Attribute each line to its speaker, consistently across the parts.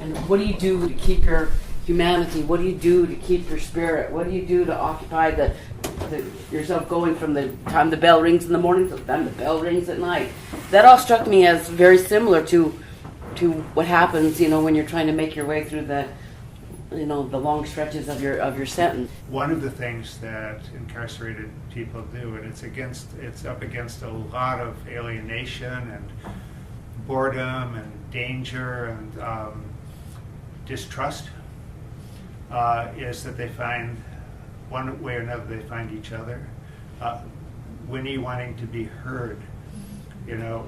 Speaker 1: And what do you do to keep your humanity? What do you do to keep your spirit? What do you do to occupy yourself going from the time the bell rings in the morning to the time the bell rings at night? That all struck me as very similar to what happens, when you're trying to make your way through the long stretches of your sentence.
Speaker 2: One of the things that incarcerated people do, and it's up against a lot of alienation and boredom and danger and distrust, is that they find, one way or another, they find each other. Winnie wanting to be heard,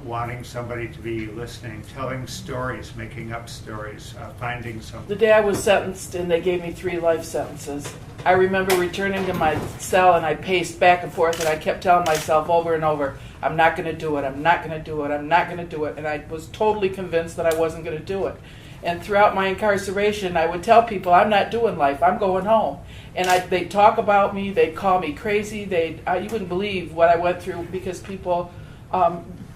Speaker 2: wanting somebody to be listening, telling stories, making up stories, finding something.
Speaker 3: The day I was sentenced and they gave me 3 life sentences, I remember returning to my cell and I paced back and forth and I kept telling myself over and over, I'm not going to do it, I'm not going to do it, I'm not going to do it. And I was totally convinced that I wasn't going to do it. And throughout my incarceration, I would tell people, I'm not doing life, I'm going home. And they'd talk about me, they'd call me crazy, you wouldn't believe what I went through because people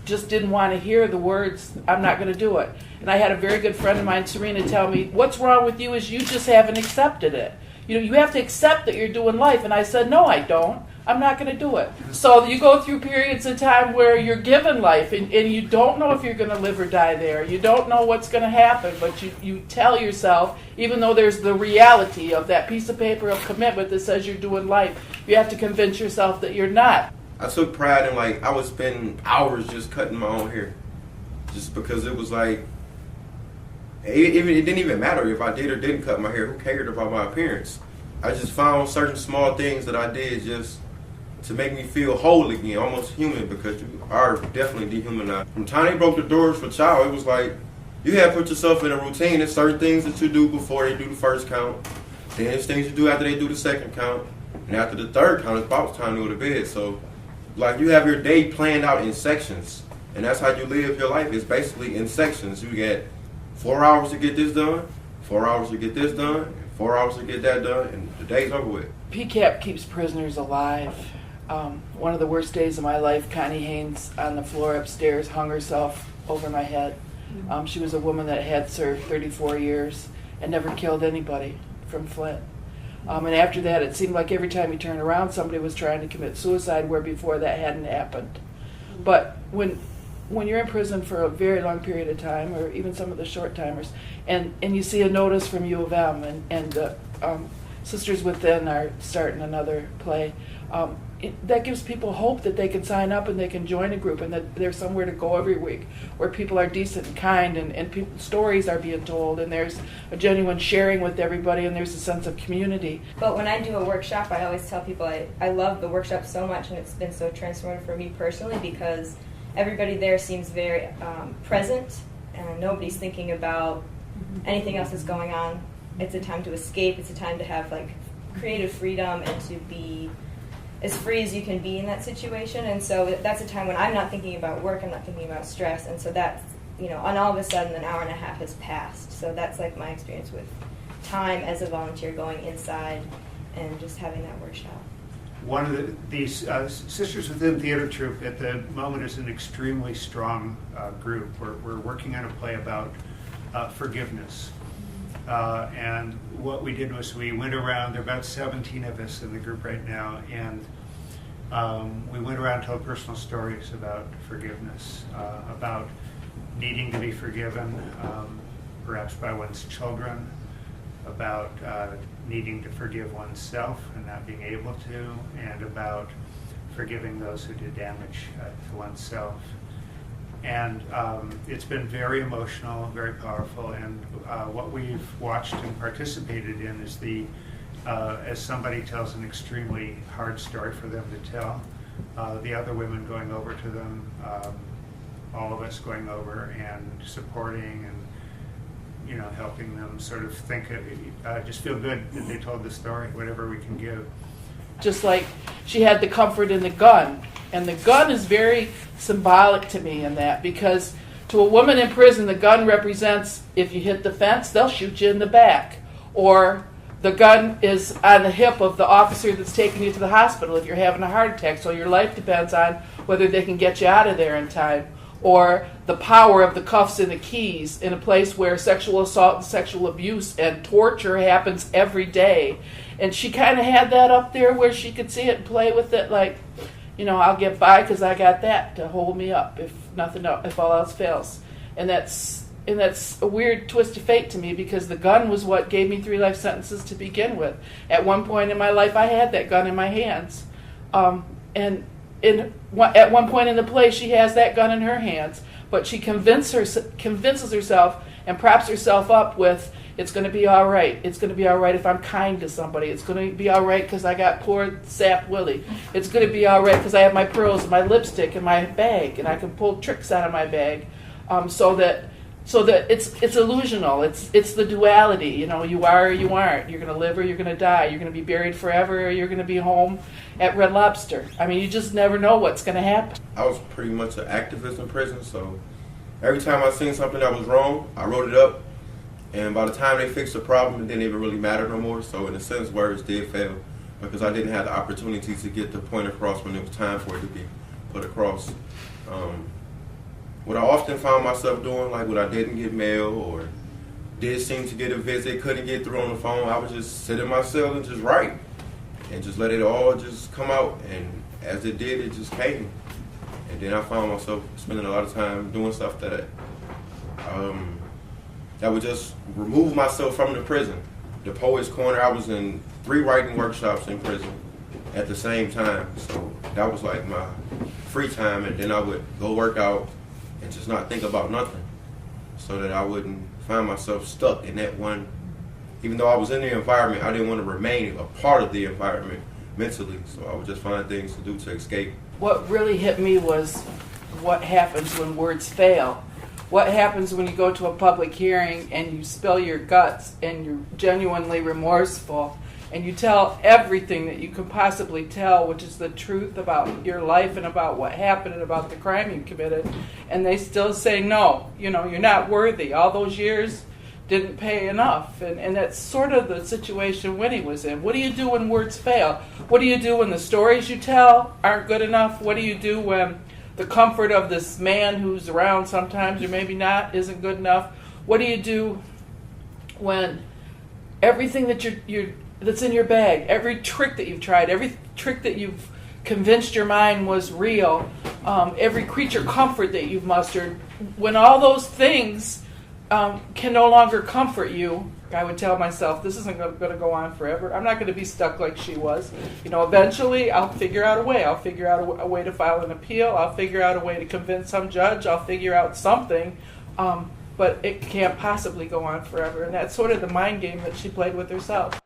Speaker 3: just didn't want to hear the words, I'm not going to do it. And I had a very good friend of mine, Serena, tell me, what's wrong with you is you just haven't accepted it. You have to accept that you're doing life. And I said, no, I don't. I'm not going to do it. So you go through periods of time where you're given life and you don't know if you're going to live or die there. You don't know what's going to happen, but you tell yourself, even though there's the reality of that piece of paper of commitment that says you're doing life, you have to convince yourself that you're not.
Speaker 4: I took pride in, I would spend hours just cutting my own hair. Just because it was it didn't even matter if I did or didn't cut my hair. Who cared about my appearance? I just found certain small things that I did just to make me feel whole again, almost human, because you are definitely dehumanized. From the time they broke the doors for child, it was you have to put yourself in a routine. There's certain things that you do before they do the first count. Then there's things you do after they do the second count. And after the third count, it's about time to go to bed. So, you have your day planned out in sections. And that's how you live your life. It's basically in sections. You get 4 hours to get this done, 4 hours to get this done, 4 hours to get that done, and the day's over with.
Speaker 3: PCAP keeps prisoners alive. One of the worst days of my life, Connie Haynes on the floor upstairs hung herself over my head. She was a woman that had served 34 years and never killed anybody from Flint. And after that, it seemed like every time you turned around, somebody was trying to commit suicide, where before that hadn't happened. But when you're in prison for a very long period of time, or even some of the short timers, and you see a notice from U of M, and Sisters Within are starting another play, that gives people hope that they can sign up and they can join a group and that there's somewhere to go every week where people are decent and kind and stories are being told and there's a genuine sharing with everybody and there's a sense of community.
Speaker 5: But when I do a workshop, I always tell people I love the workshop so much, and it's been so transformative for me personally because everybody there seems very present and nobody's thinking about anything else that's going on. It's a time to escape. It's a time to have creative freedom and to be as free as you can be in that situation. And so that's a time when I'm not thinking about work, I'm not thinking about stress, and so that's, and all of a sudden an hour and a half has passed. So that's my experience with time as a volunteer, going inside and just having that workshop.
Speaker 2: One of these Sisters Within theater troupe at the moment is an extremely strong group. We're working on a play about forgiveness. And what we did was we went around, there are about 17 of us in the group right now, and we went around and told personal stories about forgiveness, about needing to be forgiven, perhaps by one's children, about needing to forgive oneself and not being able to, and about forgiving those who did damage to oneself. And it's been very emotional, very powerful, and what we've watched and participated in is as somebody tells an extremely hard story for them to tell, the other women going over to them, all of us going over and supporting and helping them sort of think, just feel good that they told the story, whatever we can give.
Speaker 3: Just like she had the comfort in the gun. And the gun is very symbolic to me in that, because to a woman in prison, the gun represents, if you hit the fence, they'll shoot you in the back. Or the gun is on the hip of the officer that's taking you to the hospital if you're having a heart attack, so your life depends on whether they can get you out of there in time. or the power of the cuffs and the keys in a place where sexual assault and sexual abuse and torture happens every day. And she kind of had that up there where she could see it and play with it, like, you know, I'll get by because I got that to hold me up if nothing else, if all else fails. And that's a weird twist of fate to me, because the gun was what gave me 3 life sentences to begin with. At one point in my life, I had that gun in my hands. And at one point in the play, she has that gun in her hands, but she convinces herself and props herself up with, it's going to be all right. It's going to be all right if I'm kind to somebody. It's going to be all right because I got poor Sap Willie. It's going to be all right because I have my pearls and my lipstick in my bag, and I can pull tricks out of my bag, so that it's illusional. It's the duality. You know, you are or you aren't. You're going to live or you're going to die. You're going to be buried forever or you're going to be home at Red Lobster. I mean, you just never know what's going to happen.
Speaker 4: I was pretty much an activist in prison, so every time I seen something that was wrong, I wrote it up. And by the time they fixed the problem, it didn't even really matter no more. So in a sense, words did fail, because I didn't have the opportunity to get the point across when it was time for it to be put across. What I often found myself doing, like when I didn't get mail or did seem to get a visit, couldn't get through on the phone, I would just sit in my cell and just write and just let it all just come out. And as it did, it just came. And then I found myself spending a lot of time doing stuff that would just remove myself from the prison. The Poets Corner, I was in 3 writing workshops in prison at the same time. So that was like my free time, and then I would go work out and just not think about nothing, so that I wouldn't find myself stuck in that one. Even though I was in the environment, I didn't want to remain a part of the environment mentally, so I would just find things to do to escape.
Speaker 3: What really hit me was what happens when words fail. What happens when you go to a public hearing and you spill your guts and you're genuinely remorseful and you tell everything that you can possibly tell, which is the truth about your life and about what happened and about the crime you committed, and they still say, no, you know, you're not worthy. All those years didn't pay enough. And that's sort of the situation Winnie was in. What do you do when words fail? What do you do when the stories you tell aren't good enough? What do you do when the comfort of this man who's around sometimes or maybe not isn't good enough? What do you do when everything that that's in your bag, every trick that you've tried, every trick that you've convinced your mind was real, every creature comfort that you've mustered, when all those things can no longer comfort you? I would tell myself, this isn't going to go on forever. I'm not going to be stuck like she was. You know, eventually I'll figure out a way. I'll figure out a way to file an appeal. I'll figure out a way to convince some judge. I'll figure out something. But it can't possibly go on forever. And that's sort of the mind game that she played with herself.